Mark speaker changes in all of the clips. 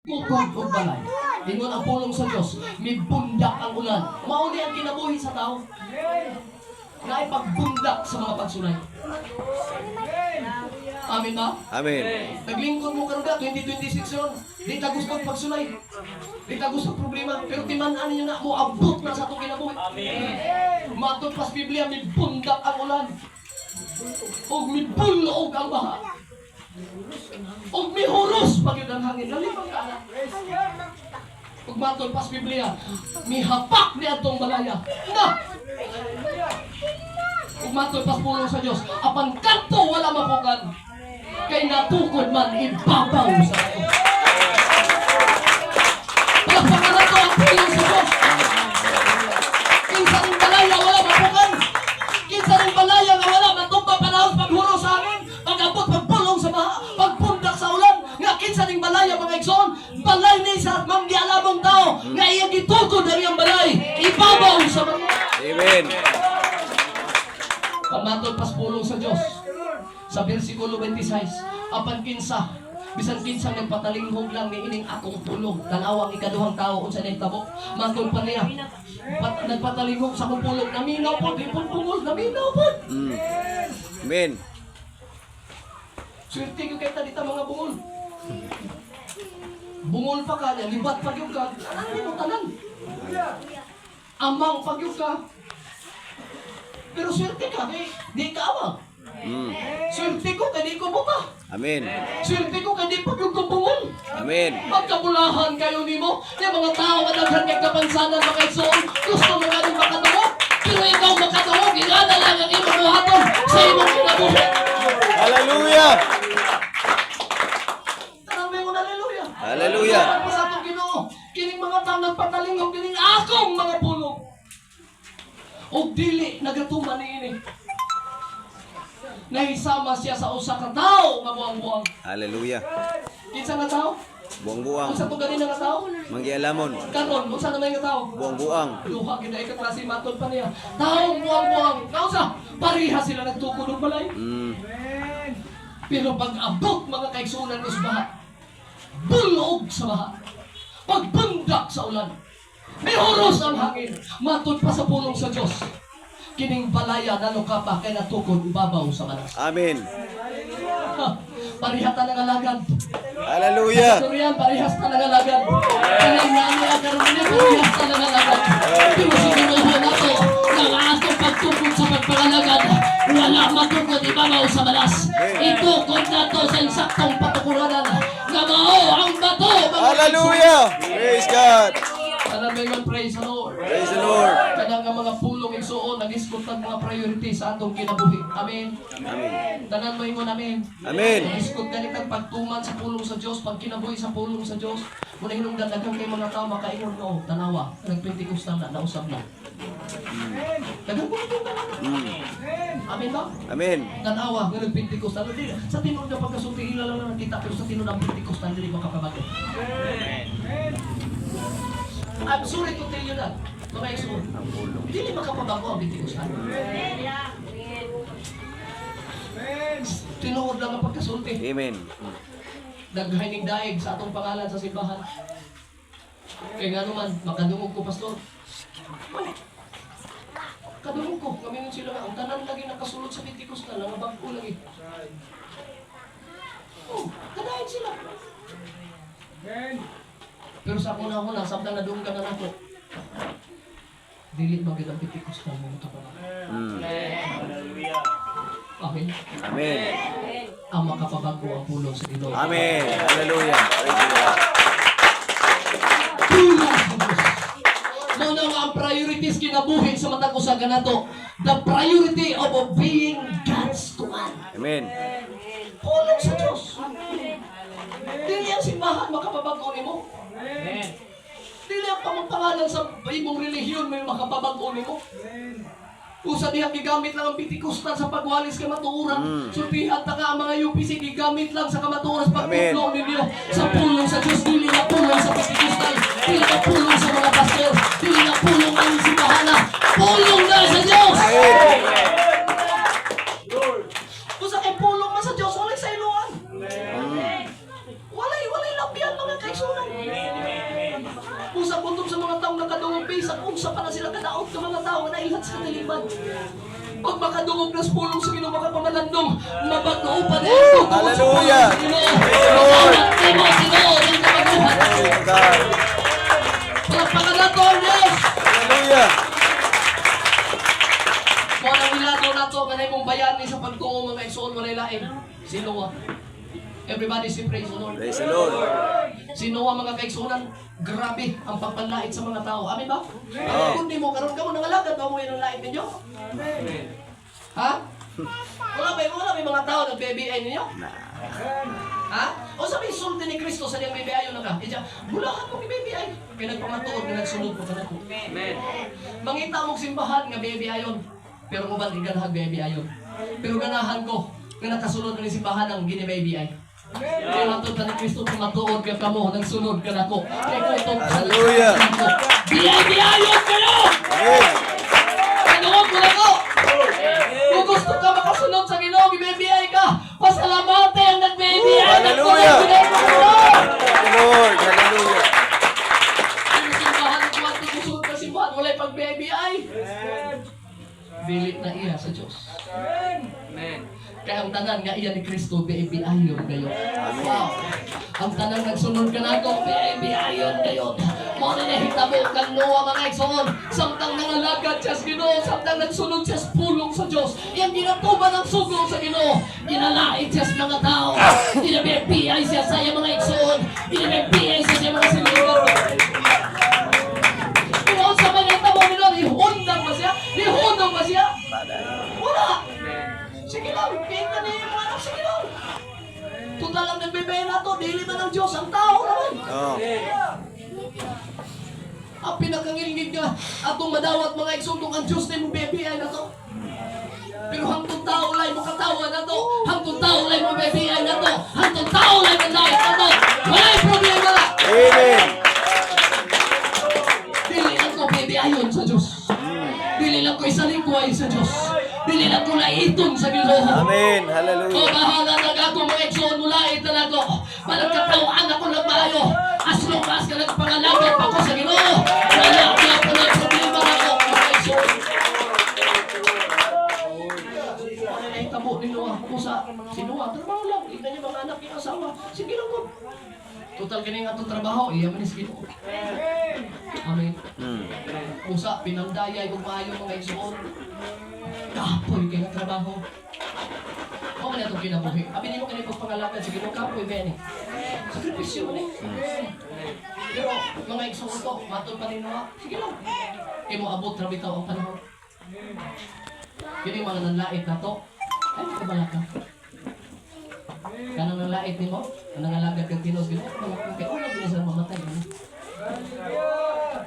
Speaker 1: Tukod o balay. Ingon ang pulong sa Diyos, may bundak ang ulan. Mauli ang kinabuhi sa tao. Na ipagbundak sa mga pagsunay. Amen ba?
Speaker 2: Amen.
Speaker 1: Naglingkod mo karuga, 2026 yun. Di ka gusto pagsulay. Di ka gusto problema. Pero timan-an niyo na, mo abot na sa itong kinabuhi. Amen. Matod pas Biblia, may bundak ang ulan. O may bulog ang baha. O may huros pag yun ang hangin. Lalipang ka na. Pag matod pas Biblia, may hapak ni atong balaya. Na! Pag matod pas pulong sa Diyos, apan kanto wala mapukan. Kay natukod man ibabaw sa ato. Palakpakan na to ang pulong sa Diyos. Kinsa rin balaya wala mapukan. Kinsa rin balaya nga wala matugpa panahon paghuro sa amin. Pag-abot pagpulong sa baha, pagpundak sa ulan. Nga kinsa rin balaya mga igsoon. Balay ni sa manggialamong tao. Nga iyang gitukod ang iyang balay. Ibabaw sa mga.
Speaker 2: Amen.
Speaker 1: Pamatod pas pulong sa Diyos. Sa versikulo 26, apan kinsa, bisan kinsa nagpatalinghog lang ni ining akong pulong. Tanawang ikaduhang tao unsa nay tabok. Matod pa niya. Nagpatalinghog sa akong pulong. Naminaw po, di po pungol, naminaw po.
Speaker 2: Amen.
Speaker 1: Swerte ko kay dita mga bungol. Bungol pa ka, libat pa yung ka. Ano mo tanan? Amang pa yung ka. Pero swerte ka, di ka amang. Swerte ko, kaya di ko buta.
Speaker 2: Amen.
Speaker 1: Swerte ko, kaya di pa yung kabungol.
Speaker 2: Amen.
Speaker 1: Magkabulahan kayo ni mo. Yung mga tao na naghan kay kapansanan mga igsoon, gusto mo nga rin makatawag. Pero ikaw makatawag, ingana lang ang imong buhaton sa imong kinabuhi.
Speaker 2: Hallelujah.
Speaker 1: Tanang mo yung hallelujah.
Speaker 2: Hallelujah.
Speaker 1: Tanang mo sa itong Ginoo. Kining mga tao nagpatalingog, kining akong mga pulong. O dili nagatuman ni ini. Nahisama siya sa usa ka tao nga buang-buang.
Speaker 2: Hallelujah.
Speaker 1: Kinsa nga tao?
Speaker 2: Buang-buang.
Speaker 1: Unsa to ganina nga tao?
Speaker 2: Manggialamon.
Speaker 1: Karon, unsa naman nga tao?
Speaker 2: Buang-buang.
Speaker 1: Luha gid ay kaklase matod pa niya. Taong buang-buang. Nausa, pareha sila nagtukod og balay. Pero pag abot mga kaigsunan sa baha, bulog sa baha, pagbundak sa ulan, may huros ang hangin, matod pa sa pulong sa Diyos. Kining balaya naluka pa kay natukod ibabaw sa manas.
Speaker 2: Amen.
Speaker 1: Parihata ng alagad.
Speaker 2: Hallelujah.
Speaker 1: Turiyan, parihas na ng alagad. Kining nani ang karoon niya, parihas na ng alagad. Pero sinuho na to, ng atong pagtukod sa pagpangalagad, wala matukod ibabaw sa manas. Itukod na to sa insaktong patukuranan. Gamao ang bato.
Speaker 2: Hallelujah. Praise God.
Speaker 1: Tanan may praise the Lord.
Speaker 2: Praise the Lord.
Speaker 1: Kanang nga mga pulong igsuon nag-iskutan mga priority sa atong kinabuhi. Amen.
Speaker 2: Amen.
Speaker 1: Tanan mo ingon amen.
Speaker 2: Amen.
Speaker 1: Nag-iskut ganitang pagtuman sa pulong sa Dios, pag kinabuhi sa pulong sa Dios. Muna hinungdan daghang kay mga tao makaingon no, tanawa, nag-Pentecostal na nausab na. Daghang ko Amen ba?
Speaker 2: Amen.
Speaker 1: Tanawa, nga nag-Pentecostal. Sa tinud nga pagkasulti ilala lang nakita pero sa tinud ang Pentecostal dili makapabago. I'm sorry to tell you that. Mga igsoon. Dili makapabago ang Pentecostal. Tinuod lang ang pagkasulti.
Speaker 2: Amen.
Speaker 1: Naghining daig sa atong pangalan sa simbahan. Kaya nga naman, makadungog ko, pastor. Kadungog ko. Kami nun sila nga, ang tanan lagi nakasulot sa Pentecostal, ang abang ko lagi. Oh, kadaig sila. Pero sa ako na, samtang nadunggan na ako, dilit magiging ang Pentecostal mo ito pala. Amen.
Speaker 2: Amen.
Speaker 1: Ang makapabago ang pulong sa Ginoo.
Speaker 2: Amen. Hallelujah. Praise the Lord.
Speaker 1: Pulong sa Diyos. Muna nga ang priorities kinabuhi sa matag usa kanato. The priority of obeying God's command.
Speaker 2: Amen.
Speaker 1: Pulong sa Diyos. Dili ang simbahan makapabago nimo. Dili ang pamangpangalan sa imong relihiyon may makapabago nimo. Usa diha gigamit lang ang Pentecostal sa pagwalis kay matuoran. Sultihan ta ka ang mga UPC gigamit lang sa kamatuoran sa pagtulong ninyo sa pulong sa Dios. Dili na pulong sa Pentecostal, dili na pulong sa mga pastor, dili na pulong ang simbahan. Pulong na sa Dios. Usa kay pulong man sa Dios walay sa iluan. Walay lambian mga kaigsunan. makadungog sa unsa pa na sila kadaot ng mga tao na ilat sa kanilipan. Pag makadungog na pulong sa Ginoo makapamalandong, mabago pa na ito.
Speaker 2: Hallelujah! Praise the Lord! Praise God!
Speaker 1: Palagpakan na to, yes!
Speaker 2: Hallelujah!
Speaker 1: Kung anong ilato na to, kanay mong bayani sa pagtuo mga igsoon, walay lain. Si Noah. Everybody say praise the Lord.
Speaker 2: Praise the Lord!
Speaker 1: Si Noah mga kaigsunan, grabe ang pagpanlait sa mga tao. Amin ba? Kung di mo, karoon ka mo ng alagad, ba mo yun ang lait ninyo? Ha? Wala ba yung mga tao nag-BBI ninyo? Ha? O sabi, sulti ni Kristo sa niyang BBI na ka. Diyan, bulahan mo BBI. Kaya nagpamatuod, kaya nagsunod mo ka na ko. Mangita mong simbahan nga BBI yun. Pero mo ba, ganahag BBI yun. Pero ganahan ko, nga nakasunod ng simbahan ng gini-BBI. Kaya matod ka ni Kristo, kumatuod ka mo, nagsunod ka na ko. Kaya kutog ka na
Speaker 2: Hallelujah!
Speaker 1: BBI yun kayo!
Speaker 2: Amen!
Speaker 1: Kanood mo na ko! Kung gusto ka makasunod sa Ginoo, BBI ka! Pasalamate ang nag-BBI!
Speaker 2: Hallelujah! Praise the Lord! Hallelujah!
Speaker 1: Ang simbahan ng kuwan, tutusod ka simbahan, wala'y pag-BBI! Bilit na iya sa Diyos. Kaya ang tanan nga iya ni Kristo, BBI yun kayo. Wow! Ang tanan nagsunod ka na ito, BBI yun kayo. Mo na nahitabo kang Noah mga igsoon. Samtang nangalagad siya sa Ginoo, samtang nagsunod siya sa pulong sa Diyos. Yang ginatuban ng sugo sa Ginoo. Ginalait siya sa mga tao. Ginabibiyay siya sa iya mga igsoon. Ginabibiyay siya sa iya mga siligan. Kung sa mga itabo nila, ihundang ba siya? Ihundang ba siya? Wala! Sige lang, kita niya yung anak, sige lang. Total lang nagbibigay na to, dili na ng Diyos, ang tao naman.
Speaker 2: Oh.
Speaker 1: Ang pinakangilingig nga, atong madawat mga igsundong ang Diyos na yung BBI na to. Pero hangtong tao lang makatawa na to, hangtong tao lang mo BBI na to, hangtong tao lang mandawat na to. Wala'y problema na.
Speaker 2: Amen!
Speaker 1: Dili lang ko BBI yun sa Diyos. Dili lang ko isalingkuhay sa Diyos. Dili lang ko laiton sa Ginoo.
Speaker 2: Amen!
Speaker 1: O
Speaker 2: Hallelujah!
Speaker 1: bahala na ako mga igsoon mula ito na ako. Malagkatawaan ako ng maayo. As long as ka nagpangalagat ako sa Ginoo. Wala ako ng problema na ako mga igsoon. Ano na itabo ni Noah ko sa si Noah? Trabaho lang. Tignan niya mga anak yung asawa. Sige lang po. Total ganing atong trabaho. Iya man is Ginoo. Amen. Usa, pinandayay kung maayo mga igsoon. Kapoy kayo ng trabaho. O man itong kinabuhi. Abinin mo kanipong pangalakan sa Ginoo, kapoy ba yan eh. Sakripisyo man eh. Pero mga igsoon to, matol pa rin Noah. Sige lang. Kaya mo abot na bitaw ang panahon. Yun yung mga nanlait na to. Ay, kabala ka. Kanang nanlait ni mo, ang nangalagad kang Ginoo, Ginoo, kaya una din sila mamatay.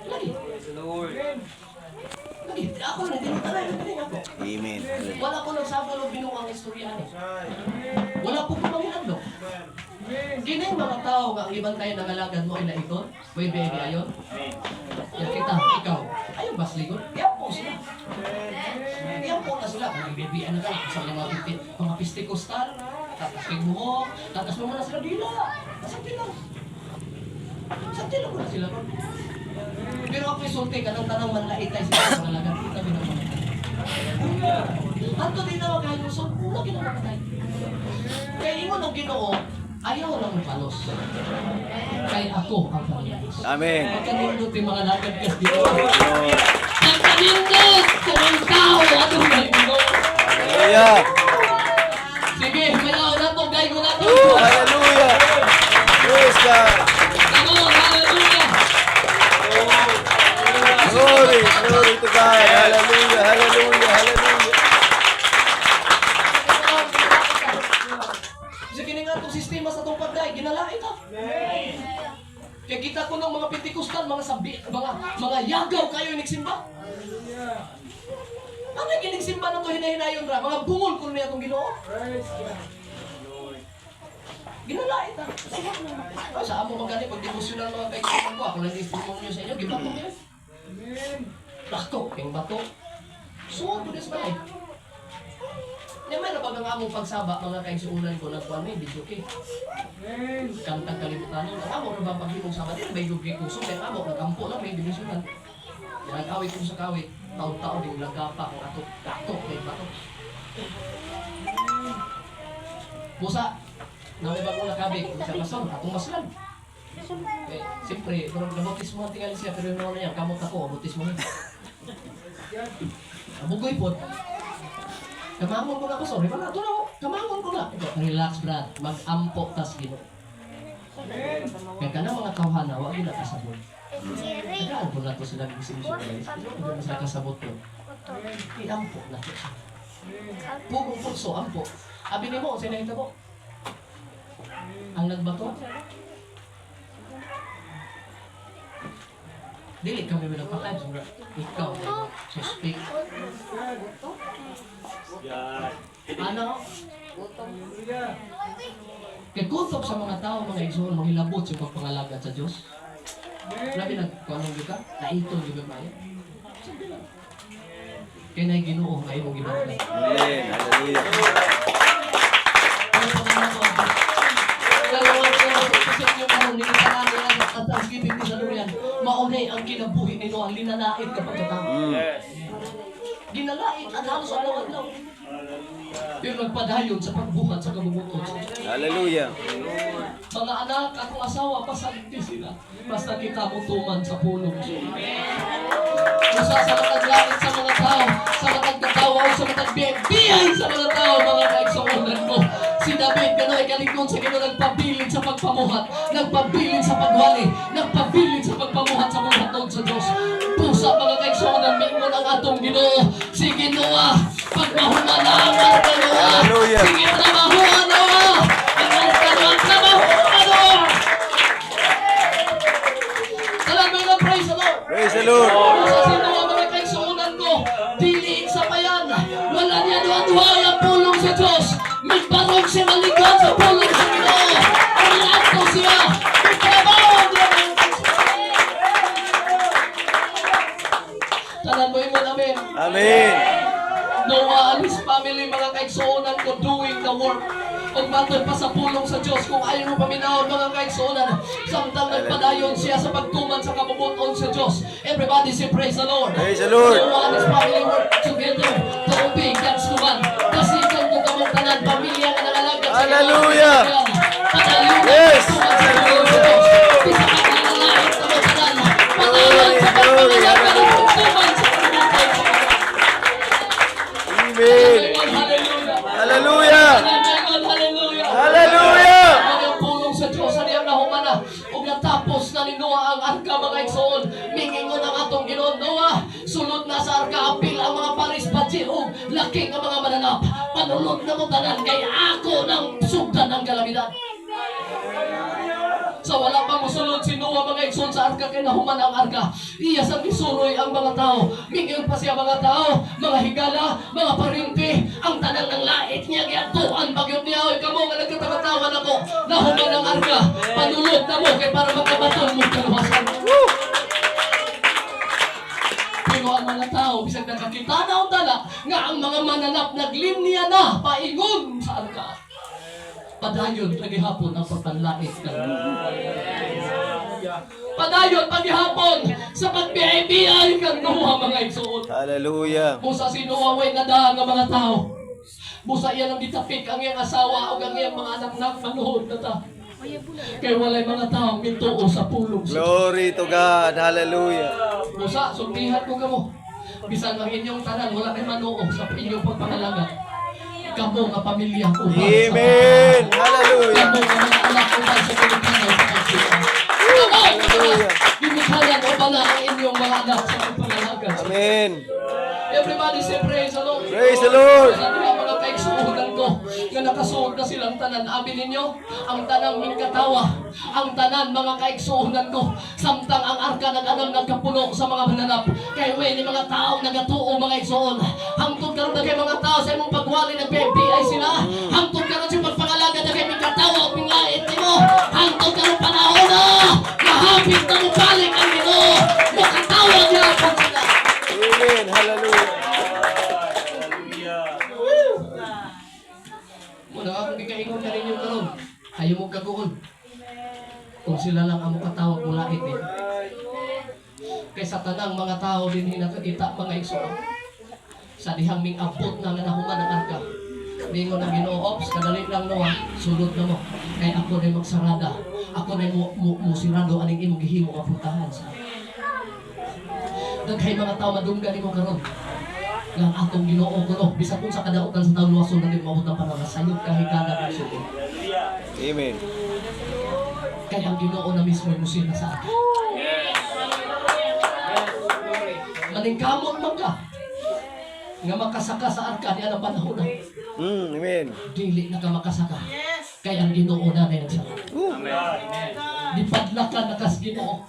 Speaker 1: Lagi. Lagi. Ako na din. Ako.
Speaker 2: Amen!
Speaker 1: Wala ko nang sabalo binuang istoryahan eh. Wala po ko manginandok. Kini mga tao nga ibang tayo nangalagad mo ay naiton. May baby ayon. Yan kita, ikaw. Ayaw basligon. Yan po sila. Yan po na sila. Mga baby ano ka. Sa mga pistikostal. Tapos kay buhok. Tapos mo na sila dila. Sakti lang. Sakti lang ko na sila. Pero ako isulti ka ng tanang manlait tayo sila nangalagad. Kita binamamatay. Anto din na magkaluson, una ginamamatay. Kaya ingon ang Ginoo, ayaw lang palos. Kaya ako ang palos.
Speaker 2: Amen!
Speaker 1: Pagkanindot yung mga lagad kas Ginoo. Pagkanindot kung ang tao atong may Ginoo.
Speaker 2: Hallelujah!
Speaker 1: Sige, mayaw na to, gay ko na to.
Speaker 2: Hallelujah! Praise God!
Speaker 1: Ako, hallelujah.
Speaker 2: Glory! Glory to God! Hallelujah! Hallelujah! Hallelujah!
Speaker 1: Sige nga itong sistema sa itong pagday, ginalain ka. Kaya kita ko ng mga Pentikostal, mga yagaw kayo yung nagsimba. Ano yung ginigsimba na ito hinahinayon ra? Mga bungol ko niya itong Ginoo. Ginalain ka. Sa amo magani, pag devotional mga kaibigan ko, ako lang din sa inyo, gibato niya. Bato, yung bato. Suwag mo sa balay. Yung may napag ang among pagsaba, mga kaigsuunan ko, nagkuhan may video kay. Kantang kalibutan yun. Ang amo na ba paghimong sama din, may lugi kusog, ang amo, nagampo lang, may divisionan. Yan awit ko sa kawit. Taon-taon yung lagapa kung ato dato kay bato. Busa, namin ba kung nakabig, sa mason, atong maslan. Eh, siyempre, pero nabutis mo ang tingali siya, pero yung naman niya, kamot ako, abutis mo niya. Abugoy po. Kamangon ko na ako, sorry, wala, ito na ako, kamangon ko na. Ito, relax, Brad, mag-ampo, tas gino. Kaya ka na mga tawhana, huwag yun nakasabot. Nagaan po na ito sila gisim-sim guys. Hindi na kasabot ko. I-ampo na ito siya. Pugong pulso, ampo. Abi ni mo, sinahita mo. Ang nagbato. Dili kami pinagpakain. Ikaw, suspect. Ano? Kaya kutob sa mga tao, mga igsoon, manghilabot sa pagpangalagad sa Diyos. Grabe nagkuanong ka, naitong yung gabaya. Kaya na'y Ginoo, ngayon mong ginoo.
Speaker 2: Amen. Hallelujah.
Speaker 1: Maunay ang kinabuhi nito ang linalait kapag katao. Ginalait at halos alaw-alaw. Pero nagpadayon sa pagbuhat sa kabubuton.
Speaker 2: Hallelujah.
Speaker 1: Mga anak, akong asawa, pasaligti sila. Basta kita mo tuman sa pulong. Usa sa mataglangit sa mga tao, sa matagkatawa o sa matagbiyahin sa mga tao, mga kaigsoon ko. Si David, gano'y kalikon sa gano'n nagpabilin sa pagpamuhat, nagpabilin sa pagwali, nagpabilin sa pagpamuhat sa mga hatod sa Diyos. Pusa, mga kaigsoon, ang mingon ang atong Ginoo. Si Ginoo, pagmahuman na ang Ginoo. Sige, trabahuan na. Ang trabahuan na. Salamat na, praise the Lord.
Speaker 2: Praise the Lord.
Speaker 1: Sa sino ang mga kaigsuunan ko, dili sa bayan, wala niya duwa-duwa ang pulong sa Diyos. Magbarog siya maligod sa pulong sa Ginoo. Ang ato siya, magtrabaho niya. Tanan mo yung amen.
Speaker 2: Amen.
Speaker 1: Noah and his family, mga kaigsuunan ko, doing the work. Pag matod pa sa pulong sa Diyos, kung ayaw mo paminahon, mga kaigsuunan, samtang nagpadayon siya sa pagtuman sa kabubuton sa Diyos. Everybody say praise the Lord.
Speaker 2: Praise the Lord.
Speaker 1: Noah and his family work together to obey God's command. Kasi kung kamong tanan, pamilya na nangalagad sa
Speaker 2: Hallelujah.
Speaker 1: padayon
Speaker 2: Yes.
Speaker 1: Bisa ka nangalagad sa mga tanan. Padayon sa pagpangalaga ng pagtuman sa kabubuton.
Speaker 2: Amen.
Speaker 1: Hallelujah.
Speaker 2: Hallelujah.
Speaker 1: Hallelujah.
Speaker 2: Hallelujah.
Speaker 1: Ang pulong sa Diyos sa niyang nahumana. Kung natapos na ni Noah ang arka, mga igsoon, mingingon ang atong Ginoo. Noah, sulod na sa arka, apil ang mga paris patsihog, laking ang mga mananap. Panulot na mo tanan, kay ako ng sugdan ng kalamidad. Sa wala pang musulod si Noah, mga igsoon, sa arka, kay nahuman ang arka. Iya sa gisuloy ang mga tao. Mingon pa siya mga tao, mga higala, mga parimpi, ang tanang ng lait niya, giyatuan, bagyot niya, oy, kamo nga nagkatawa-tawan ako, nahuman ang arka, panulot na mo, kay para magkabaton mo kaluwasan. Pero ang mga tao, bisag nakakita na ang dala, nga ang mga mananap naglinya na, paingon sa arka. Padayon, pagihapon ang pagpanlait ka. Padayon, pagihapon sa pagbihay-bihay kang Noah, mga igsoon.
Speaker 2: Hallelujah.
Speaker 1: Busa si Noah way nadaan ng mga tao. Busa iyan ang gitapik ang iyang asawa o ang iyang mga anak-anak manuhod na ta. Kaya walay mga tao mintuo sa pulong sa
Speaker 2: Glory to God. Hallelujah.
Speaker 1: Busa, sultihan ko kamo. Bisan ang inyong tanan, wala kay manuo sa inyong pagpangalaga. Kamo nga pamilya ko.
Speaker 2: Amen. Hallelujah.
Speaker 1: Kamo nga mga anak ko sa Pilipino sa pagsipan.
Speaker 2: Hallelujah.
Speaker 1: Ginikayan o pala ang inyong mga anak sa pagpangalaga.
Speaker 2: Amen.
Speaker 1: Everybody say praise the Lord.
Speaker 2: Praise the Lord.
Speaker 1: Sa mga kaigsuunan ko, nga nakasuod na silang tanan. Abi ninyo, ang tanang mingkatawa, ang tanan mga kaigsuunan ko, samtang ang arka nag-anang nagkapuno sa mga mananap. Kaya ni mga tao nagatuo mga igsuon. Hangtod karon na kay mga tao sa imong pagwali nag-BPI sila. Hangtod karon sa pagpangalaga na kay mingkatawa o pinglait nimo. Hangtod karon panahon na, mahapit na mo balik ang Ginoo. Makatawag niya po sila.
Speaker 2: Amen. Hallelujah.
Speaker 1: Muna akong ikaingon na rin yung karon. Ayaw mo kaguon. Kung sila lang ang makatawag mula itin. Kay sa tanang mga tao din hinakakita mga igsoon. Sa dihang ming abot na nahuman ang arka. Ningon ang Ginoo, ops, kadali lang no, sulod na mo. Kay ako na magsarada. Ako na musirado aning imong gihimo ang puntahan sa. Daghay mga tao madunggan nimo karon. Ng atong Ginoo kuno bisan kung sa kadautan sa taong luwason na maabot ang panahon sayop kahigala ng sugo.
Speaker 2: Amen.
Speaker 1: Kaya ang Ginoo na mismo ay musira sa atin. Maningkamot man ka nga makasaka sa arka niya ng panahon na
Speaker 2: Amen.
Speaker 1: dili na ka makasaka. Kaya ang Ginoo na nagsaka. Dipadlakan na kas Ginoo.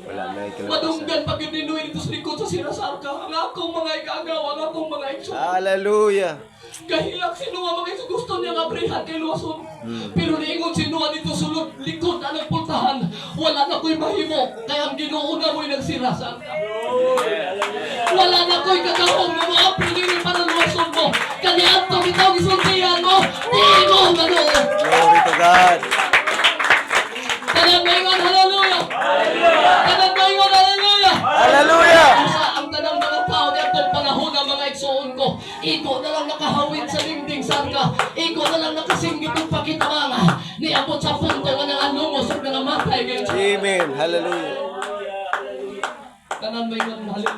Speaker 2: Wala na ikalabas.
Speaker 1: Madunggan pag inuwi dito sa likod sa sinasarka. Ang akong mga ikagaw, ang akong mga ikso.
Speaker 2: Hallelujah.
Speaker 1: Kahilak sinuwa mga ikso gusto niya nga brihan kay luwason. Pero niingon sinuwa dito sulod likod na nagpultahan. Wala na ko'y mahimo. Kaya ang Ginoo na mo'y nagsira sa arka. Wala na ko'y kagawang mo mga pinili para luwason mo. Kanya ang tumitaw gisultihan mo. Di mo manoo.
Speaker 2: Glory to God.
Speaker 1: Tanan mo ingon, hallelujah. Tanan mo ingon, hallelujah.
Speaker 2: Hallelujah.
Speaker 1: Sa ang tanang mga tao na itong panahon ng mga igsoon ko, iko na lang nakahawid sa dingding sarka, iko na lang nakasinggit ng pakitamanga, niabot sa punto nga ng anumos at nangamatay ngayon.
Speaker 2: Amen. Hallelujah.
Speaker 1: Tanan mo ingon, hallelujah.